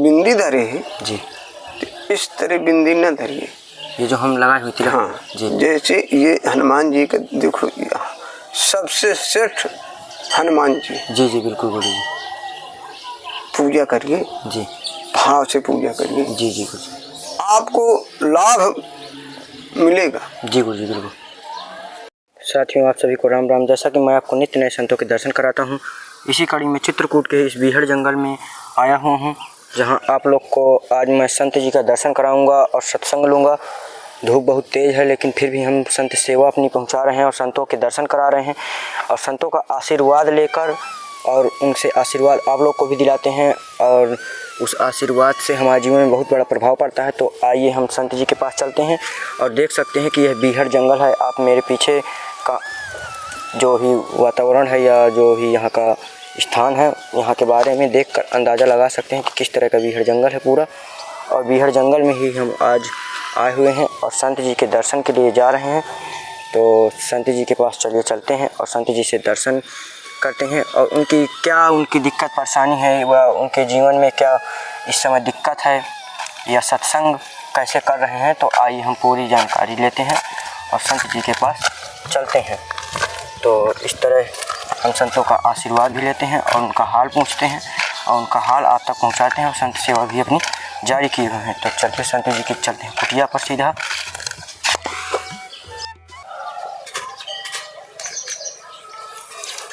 बिंदी धरे है जी, तो इस तरह बिंदी न धरिए। ये जो हम लगाए हुए तिलक। हाँ जी, जैसे ये हनुमान जी का देखो, सबसे श्रेष्ठ हनुमान जी। जी जी बिल्कुल गुरु जी। पूजा करिए जी, भाव से पूजा करिए, जी जी गुरु जी। आपको लाभ मिलेगा। जी गुरु जी बिल्कुल। साथियों, आप सभी को राम राम। जैसा कि मैं आपको नित्य नए संतों के दर्शन कराता हूँ, इसी कड़ी में चित्रकूट के इस बीहड़ जंगल में आया हुआ हूँ, जहाँ आप लोग को आज मैं संत जी का दर्शन कराऊंगा और सत्संग लूँगा। धूप बहुत तेज़ है, लेकिन फिर भी हम संत सेवा अपनी पहुँचा रहे हैं और संतों के दर्शन करा रहे हैं और संतों का आशीर्वाद लेकर और उनसे आशीर्वाद आप लोग को भी दिलाते हैं और उस आशीर्वाद से हमारे जीवन में बहुत बड़ा प्रभाव पड़ता है। तो आइए हम संत जी के पास चलते हैं और देख सकते हैं कि यह बीहड़ जंगल है। आप मेरे पीछे का जो ही वातावरण है या जो ही यहाँ का स्थान है, यहाँ के बारे में देखकर अंदाज़ा लगा सकते हैं कि किस तरह का बीहड़ जंगल है पूरा। और बीहड़ जंगल में ही हम आज आए हुए हैं और संत जी के दर्शन के लिए जा रहे हैं। तो संत जी के पास चलिए चलते हैं और संत जी से दर्शन करते हैं और उनकी दिक्कत परेशानी है व उनके जीवन में क्या इस समय दिक्कत है या सत्संग कैसे कर रहे हैं। तो आइए हम पूरी जानकारी लेते हैं और संत जी के पास चलते हैं। तो इस तरह हम संतों का आशीर्वाद भी लेते हैं और उनका हाल पूछते हैं और उनका हाल आप तक पहुंचाते हैं और संत सेवा भी अपनी जारी किए हुए हैं। तो चलिए संत जी के चलते हैं कुटिया पर सीधा।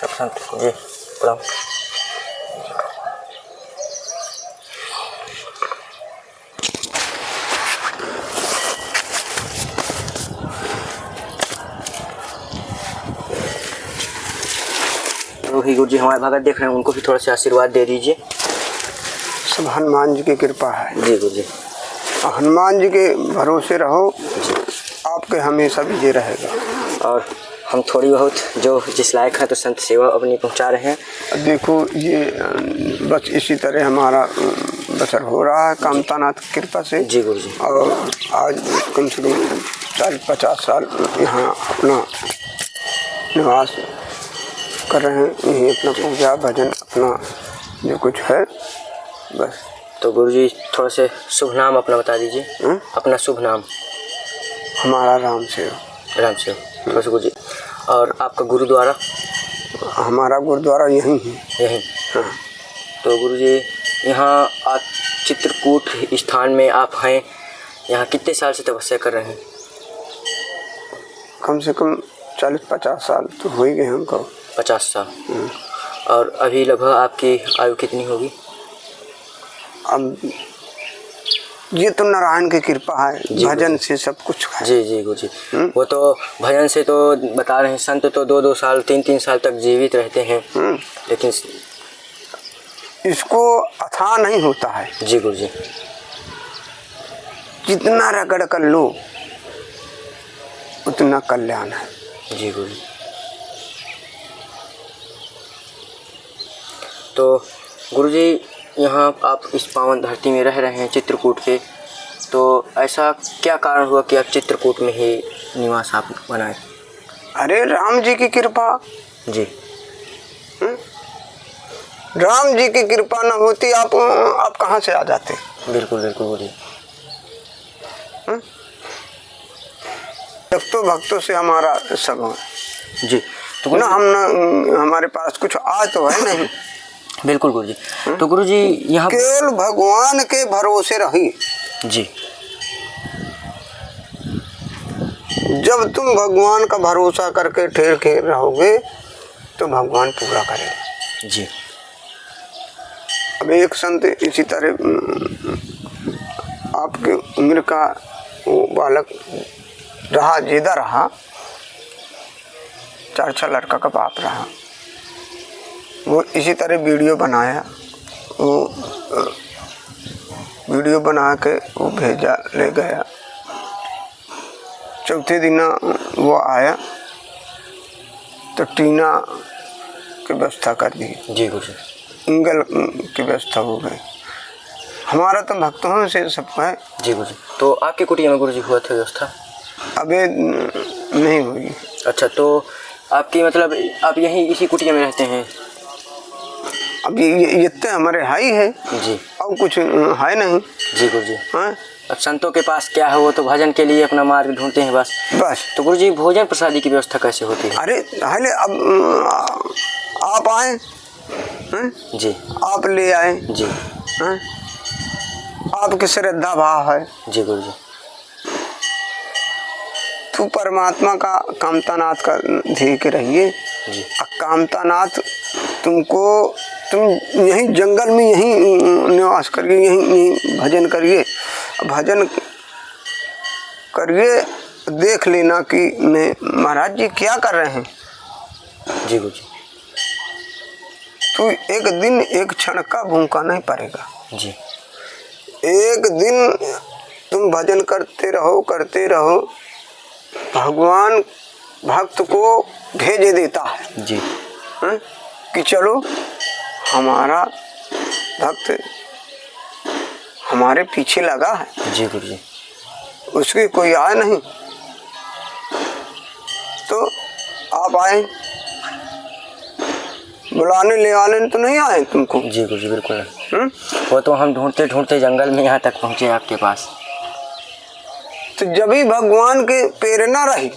संत जी प्रणाम। रोही गुरु जी हमारे भगत देख रहे हैं, उनको भी थोड़ा सा आशीर्वाद दे दीजिए। सब हनुमान जी की कृपा है। जी गुरु जी। हनुमान जी के भरोसे रहो, आपके हमेशा विजय रहेगा। और हम थोड़ी बहुत जो जिस लायक है तो संत सेवा अपनी पहुंचा रहे हैं। देखो ये बस इसी तरह हमारा बसर हो रहा है कामतानाथ की कृपा से। जी गुरु जी। और आज कम से कम 40-50 साल यहाँ अपना निवास कर रहे हैं, यहीं अपना पूजा भजन अपना जो कुछ है बस। तो गुरु जी थोड़ा से शुभ नाम अपना बता दीजिए। अपना शुभ नाम। हमारा राम सेव। राम सेव थोड़ा सा गुरु जी। और आपका गुरुद्वारा? हमारा गुरुद्वारा यहीं है। यहीं। हाँ। तो गुरु जी यहाँ आप चित्रकूट स्थान में आप हैं, यहाँ कितने साल से तपस्या कर रहे हैं? कम से कम 40-50 साल तो हो ही गए हमको। 50 साल। और अभी लगभग आपकी आयु कितनी होगी? अब ये तो नारायण की कृपा है, भजन से सब कुछ है। जी जी गुरु जी। वो तो भजन से तो बता रहे हैं, संत तो 2-2 साल 3-3 साल तक जीवित रहते हैं, लेकिन इसको अथाह नहीं होता है। जी गुरु जी। जितना रगड़ कर लो उतना कल्याण है। जी गुरु जी। तो गुरु जी यहाँ आप इस पावन धरती में रह रहे हैं चित्रकूट के, तो ऐसा क्या कारण हुआ कि आप चित्रकूट में ही निवास आप बनाए? अरे राम जी की कृपा। जी। राम जी की कृपा न होती आप कहाँ से आ जाते? बिल्कुल बिल्कुल गुरु जी। भक्तों भक्तों से हमारा सब है। जी। तो ना हम ना हमारे पास कुछ आज तो है नहीं। बिल्कुल गुरु जी। तो गुरु जी यहाँ केवल भगवान के भरोसे रही। जी। जब तुम भगवान का भरोसा करके ठहर के रहोगे तो भगवान पूरा करेगा। जी। अब एक संत इसी तरह आपकी उम्र का वो बालक रहा, जिदा रहा, 4-6 लड़का का बाप रहा। वो इसी तरह वीडियो बनाया, वो वीडियो बना के वो भेजा, ले गया। चौथे दिन वो आया तो टीना की व्यवस्था कर दी। जी गुरु जी। इंगल की व्यवस्था हो गई। हमारा तो भक्तों से सबका है। जी गुरु जी। तो आपकी कुटिया में गुरु जी हुआ था व्यवस्था? अबे नहीं हुई। अच्छा, तो आपकी मतलब आप यहीं इसी कुटिया में रहते हैं? अब ये तो हमारे हाई है। जी। और कुछ है नहीं। जी गुरु जी। हाँ? अब संतों के पास क्या है, वो तो भजन के लिए अपना मार्ग ढूंढते हैं बस। बस। तो गुरु जी भोजन प्रसादी की व्यवस्था कैसे होती है? अरे हाले अब आप आए हैं? जी। आप ले आए जी। हैं? आपकी श्रद्धा भाव है। जी गुरु जी। तू परमात्मा का कामतानाथ का ध्येय के रहिए। जी। कामतानाथ तुमको, तुम यहीं जंगल में यहीं निवास करिए, यहीं भजन करिए। भजन करिए, देख लेना कि मैं महाराज जी क्या कर रहे हैं। जी गुरु जी। तू एक दिन एक क्षण का भूखा नहीं पड़ेगा। जी। एक दिन तुम भजन करते रहो, भगवान भक्त को भेजे देता है। जी। है? कि चलो हमारा भक्त हमारे पीछे लगा है। जी गुरु जी। उसकी कोई आए नहीं, तो आप आए, बुलाने ले आने तो नहीं आए तुमको। जी गुरु जी बिल्कुल। वो तो हम ढूंढते ढूंढते जंगल में यहाँ तक पहुँचे आपके पास। तो जब भी भगवान की प्रेरणा रही,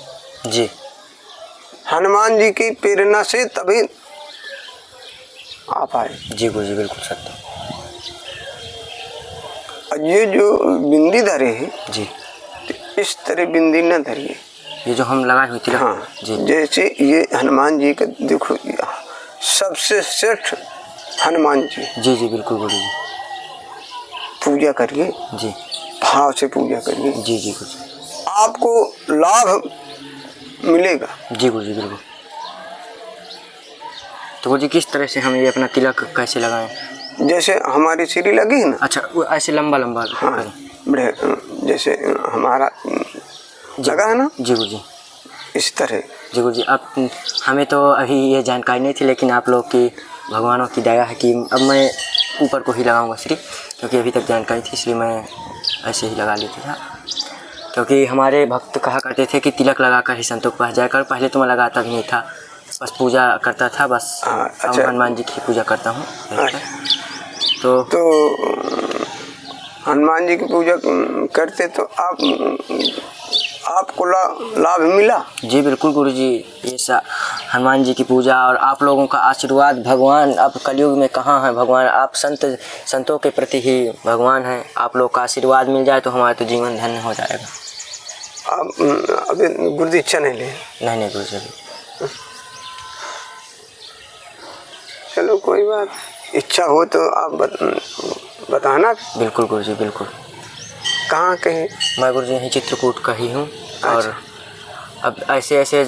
जी। हनुमान जी की प्रेरणा से तभी आप आए। जी गुरु जी बिल्कुल सत्य। और ये जो बिंदी धरे हैं, जी, तो इस तरह बिंदी न धरिए। ये जो हम लगाए हुई थी। हाँ जी। जैसे ये हनुमान जी का देखो, सबसे श्रेष्ठ हनुमान जी। जी जी बिल्कुल गुरु जी। पूजा करिए, जी। भाव से पूजा करिए। जी जी गुरु जी। आपको लाभ मिलेगा। जी गुरु जी बिल्कुल। तो गुरु जी किस तरह से हम ये अपना तिलक कैसे लगाएं? जैसे हमारी सीढ़ी लगी है ना। अच्छा, वो ऐसे लंबा लंबा। हाँ, बड़े जैसे हमारा जगह है ना। जी गुरु जी। इस तरह। जी गुरु जी। अब हमें तो अभी ये जानकारी नहीं थी, लेकिन आप लोग की भगवानों की दया है कि अब मैं ऊपर को ही लगाऊंगा श्री, क्योंकि अभी तक जानकारी थी इसलिए मैं ऐसे ही लगा लेती था। क्योंकि हमारे भक्त कहा करते थे कि तिलक लगा कर ही संतों के पास जाया कर। पहले तो मैं लगाता भी नहीं था, बस पूजा करता था बस। अच्छा। हनुमान जी की पूजा करता हूँ। तो हनुमान जी की पूजा करते तो आपको लाभ मिला। जी बिल्कुल गुरु जी। ये हनुमान जी की पूजा और आप लोगों का आशीर्वाद, भगवान अब कलयुग में कहाँ है भगवान, आप संतों के प्रति ही भगवान हैं। आप लोग का आशीर्वाद मिल जाए तो हमारा तो जीवन धन्य हो जाएगा। आप अभी गुरु दीक्षा नहीं ले? नहीं गुरु जी। चलो कोई बात, इच्छा हो तो आप बताना। बिल्कुल गुरु जी बिल्कुल। कहाँ के हैं? मैं गुरु जी यहीं चित्रकूट का ही हूँ। और अब ऐसे ऐसे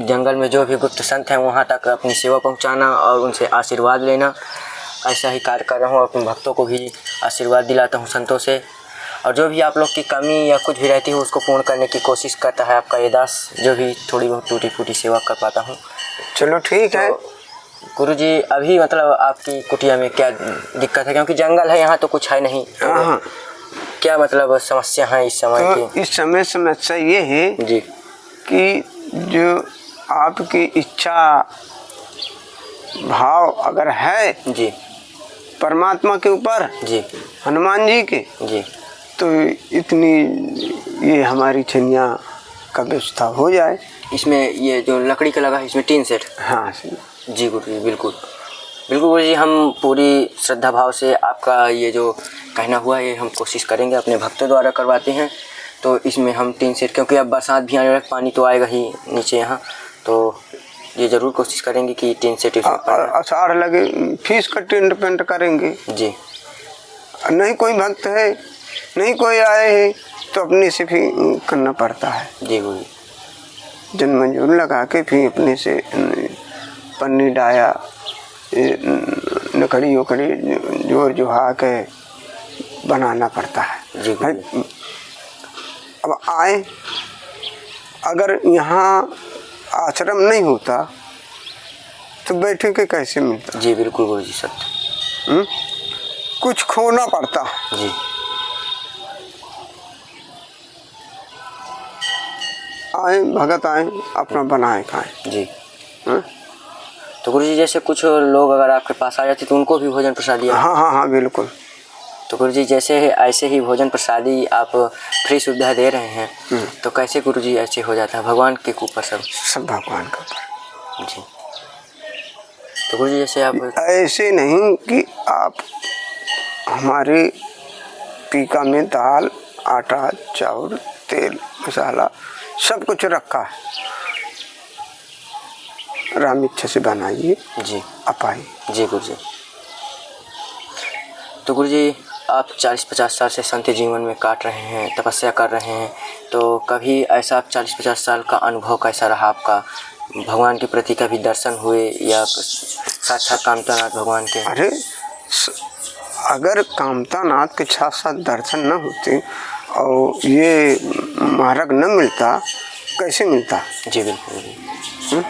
जंगल में जो भी गुप्त संत हैं वहाँ तक अपनी सेवा पहुँचाना और उनसे आशीर्वाद लेना, ऐसा ही कार्य कर रहा हूँ। अपने भक्तों को भी आशीर्वाद दिलाता हूँ संतों से। और जो भी आप लोग की कमी या कुछ भी रहती है उसको पूर्ण करने की कोशिश करता है आपका ये दास, जो भी थोड़ी बहुत टूटी फूटी सेवा कर पाता हूँ। चलो ठीक है। गुरु जी अभी मतलब आपकी कुटिया में क्या दिक्कत है? क्योंकि जंगल है यहाँ तो कुछ है नहीं। हाँ। क्या मतलब समस्या है इस समय तो की? इस समय समस्या ये है जी कि जो आपकी इच्छा भाव अगर है जी परमात्मा के ऊपर, जी हनुमान जी के, जी, तो इतनी ये हमारी छनिया का व्यवस्था हो जाए। इसमें ये जो लकड़ी का लगा है इसमें टीन सेट। हाँ जी गुरु जी बिल्कुल बिल्कुल गुरु जी। हम पूरी श्रद्धा भाव से आपका ये जो कहना हुआ है हम कोशिश करेंगे, अपने भक्तों द्वारा करवाते हैं। तो इसमें हम टीन सेट, क्योंकि अब बरसात भी आने वाला, पानी तो आएगा ही नीचे यहाँ, तो ये ज़रूर कोशिश करेंगे कि टीन सेट आषाढ़ लगे फीस का टेंट पेंट करेंगे। जी। नहीं कोई भक्त है, नहीं कोई आए है, तो अपने से भी करना पड़ता है। जी गुरु जी। जन मंजूर लगा के फिर अपने से पन्नी डाया लकड़ी उकड़ी जोर जुहा के बनाना पड़ता है। जी गुरु जी। अब आए, अगर यहाँ आश्रम नहीं होता तो बैठे के कैसे मिलता? जी बिल्कुल गुरु जी सत्य। कुछ खोना पड़ता है। जी। आए भगत आए अपना बनाए खाएं। जी। तो गुरु जी जैसे कुछ लोग अगर आपके पास आ जाते तो उनको भी भोजन प्रसाद दिया? हाँ हाँ हाँ बिल्कुल। तो गुरुजी जैसे ऐसे ही भोजन प्रसादी आप फ्री सुविधा दे रहे हैं तो कैसे गुरुजी ऐसे हो जाता है? भगवान के ऊपर सब भगवान के ऊपर जी। तो गुरुजी जैसे आप ऐसे नहीं कि आप हमारे टीका में दाल, आटा, चावल, तेल, मसाला सब कुछ रखा है, राम इच्छा से बनाइए जी अपाइए। जी गुरुजी। तो गुरुजी आप 40-50 साल से संत जीवन में काट रहे हैं, तपस्या कर रहे हैं, तो कभी ऐसा आप 40-50 साल का अनुभव कैसा रहा आपका? भगवान के प्रति कभी दर्शन हुए या साक्षात कामतानाथ भगवान के? अरे अगर कामतानाथ के साथ साथ दर्शन न होते और ये मार्ग न मिलता, कैसे मिलता? जी बिल्कुल।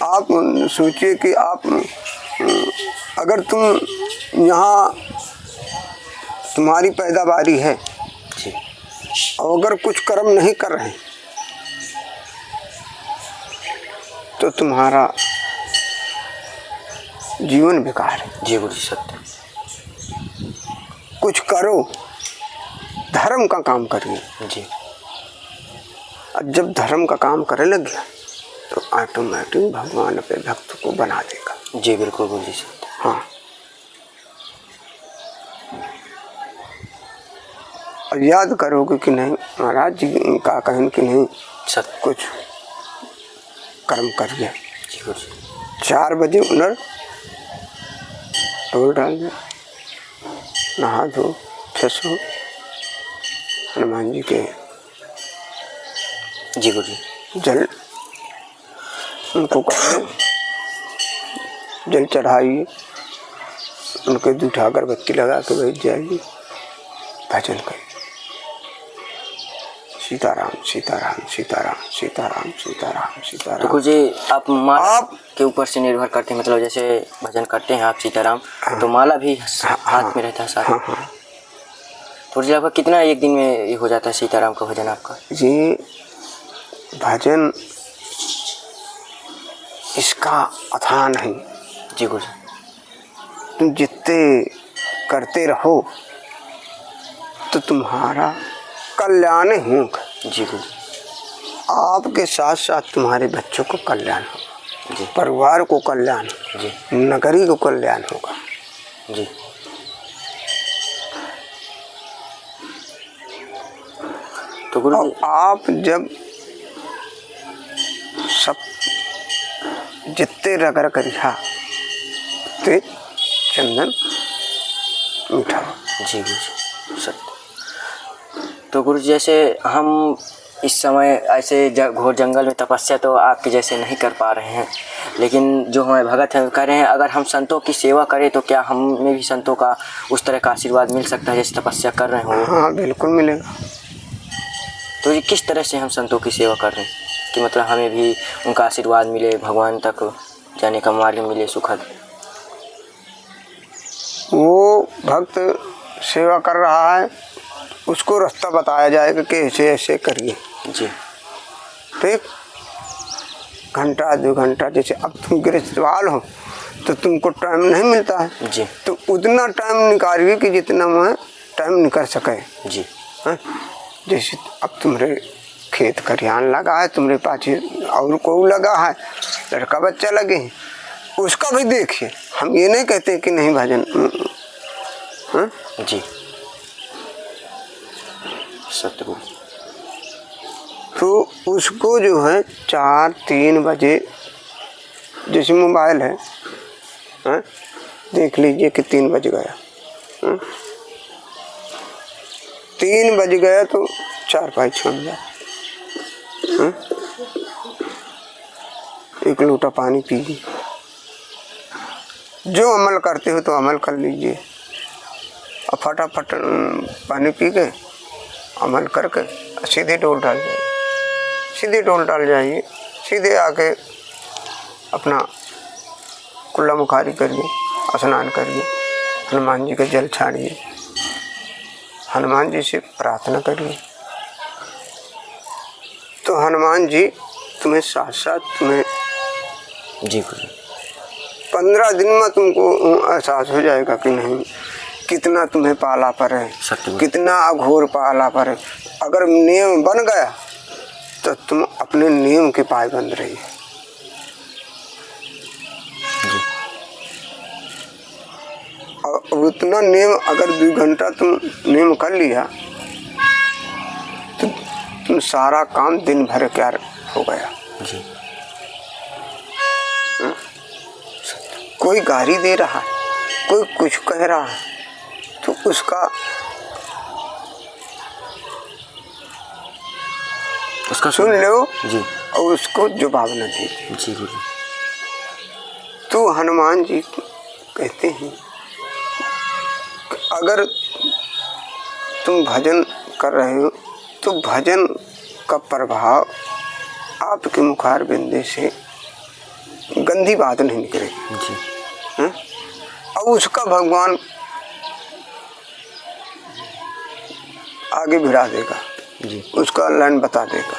आप सोचिए कि आप अगर तुम यहाँ तुम्हारी पैदावारी है जी और अगर कुछ कर्म नहीं कर रहे तो तुम्हारा जीवन बेकार है। जी गुरुजी सत्य। कुछ करो, धर्म का काम करिए। जी और जब धर्म का काम करने लग गया तो ऑटोमेटिक भगवान अपने भक्त को बना देगा। जी बिल्कुल गुरुजी सत्य। हाँ, और याद करोगे कि नहीं महाराज जी का कहन कि नहीं सत्य कुछ कर्म करिए। जी गुरुजी। 4 बजे उन्हें ढोल डाल दे, नहा धो फ्रेश हो, हनुमान जी के जी गुरुजी। जल उनको कहिए, जल चढ़ाइए, उनके दूठा अगरबत्ती लगा के बैठ जाइए, भजन करिए, सीताराम सीताराम सीताराम सीताराम सीताराम सीताराम। तो गुरुजी आप माला के ऊपर से निर्भर करते हैं, मतलब जैसे भजन करते हैं आप सीताराम, तो माला भी हाथ में रहता है साथ? हाँ हाँ। तो जी आपका कितना एक दिन में ये हो जाता है सीताराम का भजन आपका? ये भजन इसका अथाह नहीं। जी गुरुजी। तुम जितने करते रहो तो तुम्हारा कल्याण ही होगा। जी गुरुजी। आपके साथ साथ तुम्हारे बच्चों को कल्याण होगा, जी परिवार को कल्याण, जी नगरी को कल्याण होगा। जी। तो गुरुजी आप जब सब जितने रगड़ करिहा ते चंदन मीठा। जी गुरुजी सत्य। तो गुरुजी जैसे हम इस समय ऐसे घोर जंगल में तपस्या तो आपके जैसे नहीं कर पा रहे हैं, लेकिन जो हमारे भगत हैं कह रहे हैं अगर हम संतों की सेवा करें तो क्या हमें भी संतों का उस तरह का आशीर्वाद मिल सकता है जैसे तपस्या कर रहे हो? हाँ बिल्कुल मिलेगा। तो ये किस तरह से हम संतों की सेवा कर रहे हैं कि मतलब हमें भी उनका आशीर्वाद मिले, भगवान तक जाने का मार्ग मिले सुखद? वो भक्त सेवा कर रहा है, उसको रास्ता बताया जाएगा कि ऐसे ऐसे करिए। जी। ठीक, घंटा 2 घंटा, जैसे अब तुम गृहस्थवाल हो तो तुमको टाइम नहीं मिलता है जी। तो उतना टाइम निकालिए कि जितना मैं टाइम निकल सके। जी। हाँ? जैसे अब तुम्हारे खेत खरियान लगा है, तुम्हारे पास और कोई लगा है, लड़का बच्चा लगे हैं, उसका भी देखिए। हम ये नहीं कहते कि नहीं भजन। हाँ? जी सतगुरु। तो उसको जो है 4-3 बजे, जैसे मोबाइल है, हाँ? देख लीजिए कि 3 बज गया, हाँ? 3 बज गया तो 4-5 छोड़ जाए, हाँ? 1 लोटा पानी पीजिए, जो अमल करते हो तो अमल कर लीजिए, और फटाफट पानी पी के अमल करके सीधे डोल डाल जाइए, सीधे डोल डाल जाइए, सीधे आके अपना कुल्ला मुखारी करिए, स्नान करिए, हनुमान जी का जल छाड़िए, हनुमान जी से प्रार्थना करिए, तो हनुमान जी तुम्हें साथ साथ तुम्हें जी गुरु 15 दिन में तुमको एहसास हो जाएगा कि नहीं कितना तुम्हें पाला पर है, सत्य। कितना अघोर पाला पर है। अगर नियम बन गया तो तुम अपने नियम के पाबंद रही। और उतना नियम अगर 2 घंटा तुम नियम कर लिया तो तुम सारा काम दिन भर क्या हो गया। जी। कोई गाली दे रहा है, कोई कुछ कह रहा है तो उसका सुन लो जी और उसको जवाब न दे। जी गुरु। तो हनुमान जी कहते हैं अगर तुम भजन कर रहे हो तो भजन का प्रभाव आपके मुखार बिंदे से गंदी बात नहीं निकलेगी जी। और उसका भगवान आगे बढ़ा देगा जी। उसका लाइन बता देगा।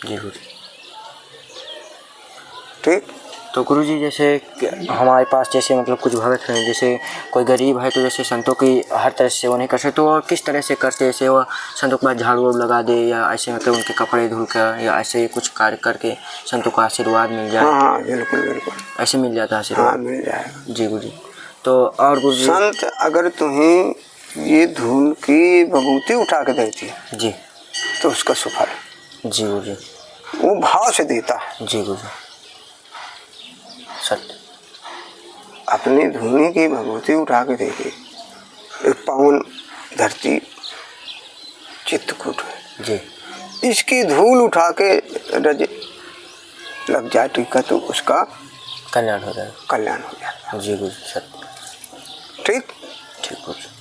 जी गुरु। ठीक। तो गुरुजी जैसे हमारे पास जैसे मतलब कुछ भगत हैं, जैसे कोई गरीब है तो जैसे संतों की हर तरह से सेवा नहीं कर सकते, तो और किस तरह से करते हैं सेवा? संतों के पास झाड़ू लगा दे या ऐसे मतलब उनके कपड़े धुल कर या ऐसे कुछ कार्य करके संतों का आशीर्वाद मिल जाए? हाँ बिल्कुल बिल्कुल ऐसे मिल जाता है आशीर्वाद? हाँ मिल जाएगा। जी गुरुजी। तो और गुरुजी संत अगर तुम्हें ये धूल की विभूति उठा के देती है जी तो उसका सुफल जी गुरुजी वो भाव से देता है। जी गुरुजी। सत्य। अपनी धूनी की विभूति उठा के देगी। एक पावन धरती चित्रकूट है जी। इसकी धूल उठा के रज लग जाए टीका तो उसका कल्याण हो जाए। कल्याण हो जाए। जी गुरु। सत्य। ठीक ठीक गुरु।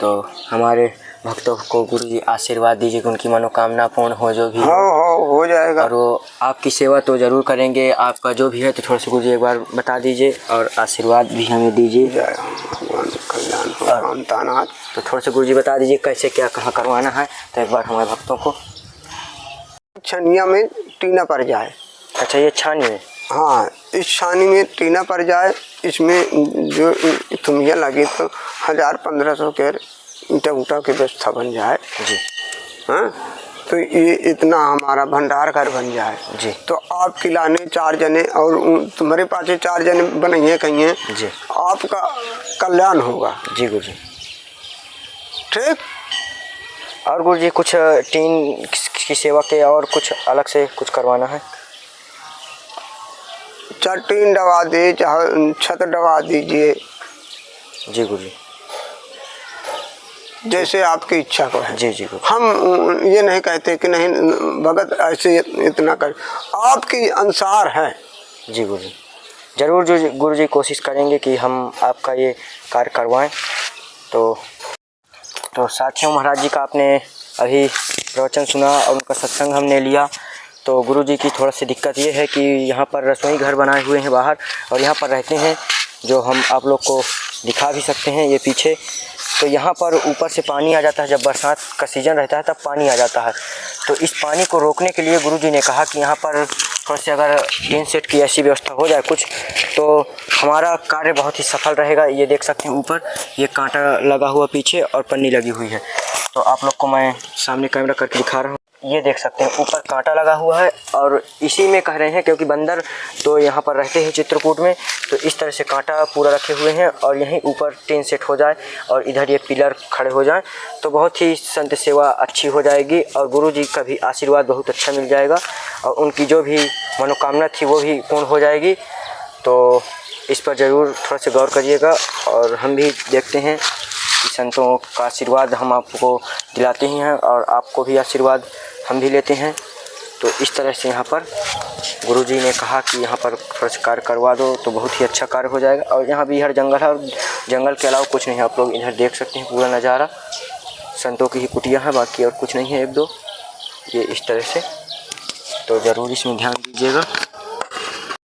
तो हमारे भक्तों को गुरु जी आशीर्वाद दीजिए कि उनकी मनोकामना पूर्ण हो जो भी हो जाएगा। और वो आपकी सेवा तो ज़रूर करेंगे, आपका जो भी है तो थोड़ा सा गुरु जी एक बार बता दीजिए और आशीर्वाद भी हमें दीजिए। भगवान कल्याण हो। तो थोड़ा सा गुरु जी बता दीजिए कैसे क्या कहाँ करवाना है तो एक बार हमारे भक्तों को। छनिया में टीना पड़ जाए। अच्छा ये छानी में? हाँ इस छानी में टीना पड़ जाए। इसमें जो थुमिया लगे तो 1000-1500 के ईंटा ऊँटा की व्यवस्था बन जाए जी। हाँ तो ये इतना हमारा भंडार घर बन जाए जी। तो आप खिलाने 4 जने और तुम्हारे पास 4 जने बनाइए कहीं जी। आपका कल्याण होगा। जी गुरु जी। ठीक। और गुरु जी कुछ टीन की सेवा के और कुछ अलग से कुछ करवाना है? चाहे टीन डवा दे चाहे छत डवा दीजिए। जी गुरु जी। जैसे आपकी इच्छा को है। जी जी गुरु। हम ये नहीं कहते कि नहीं भगत ऐसे इतना कर, आपकी अनुसार है। जी गुरु जी। जरूर जो गुरु जी कोशिश करेंगे कि हम आपका ये कार्य करवाएं। तो साथियों महाराज जी का आपने अभी प्रवचन सुना और उनका सत्संग हमने लिया। तो गुरु जी की थोड़ा सी दिक्कत ये है कि यहाँ पर रसोई घर बनाए हुए हैं बाहर और यहाँ पर रहते हैं, जो हम आप लोग को दिखा भी सकते हैं ये पीछे। तो यहाँ पर ऊपर से पानी आ जाता है, जब बरसात का सीज़न रहता है तब पानी आ जाता है। तो इस पानी को रोकने के लिए गुरुजी ने कहा कि यहाँ पर थोड़ा से अगर टीन सेट की ऐसी व्यवस्था हो जाए कुछ तो हमारा कार्य बहुत ही सफल रहेगा। ये देख सकते हैं ऊपर ये कांटा लगा हुआ पीछे और पन्नी लगी हुई है। तो आप लोग को मैं सामने कैमरा करके दिखा रहा हूँ। ये देख सकते हैं ऊपर कांटा लगा हुआ है और इसी में कह रहे हैं क्योंकि बंदर तो यहाँ पर रहते हैं चित्रकूट में, तो इस तरह से कांटा पूरा रखे हुए हैं और यहीं ऊपर टीन सेट हो जाए और इधर ये पिलर खड़े हो जाए तो बहुत ही संत सेवा अच्छी हो जाएगी और गुरु जी का भी आशीर्वाद बहुत अच्छा मिल जाएगा और उनकी जो भी मनोकामना थी वो भी पूर्ण हो जाएगी। तो इस पर ज़रूर थोड़ा सा गौर करिएगा और हम भी देखते हैं कि संतों का आशीर्वाद हम आपको दिलाते ही हैं और आपको भी आशीर्वाद हम भी लेते हैं। तो इस तरह से यहाँ पर गुरुजी ने कहा कि यहाँ पर थोड़ा सा कार्य करवा दो तो बहुत ही अच्छा कार्य हो जाएगा। और यहाँ भी हर जंगल है और जंगल के अलावा कुछ नहीं है। आप लोग इधर देख सकते हैं पूरा नज़ारा, संतों की ही कुटिया है, बाकी और कुछ नहीं है। 1-2 ये इस तरह से, तो ज़रूर इसमें ध्यान दीजिएगा।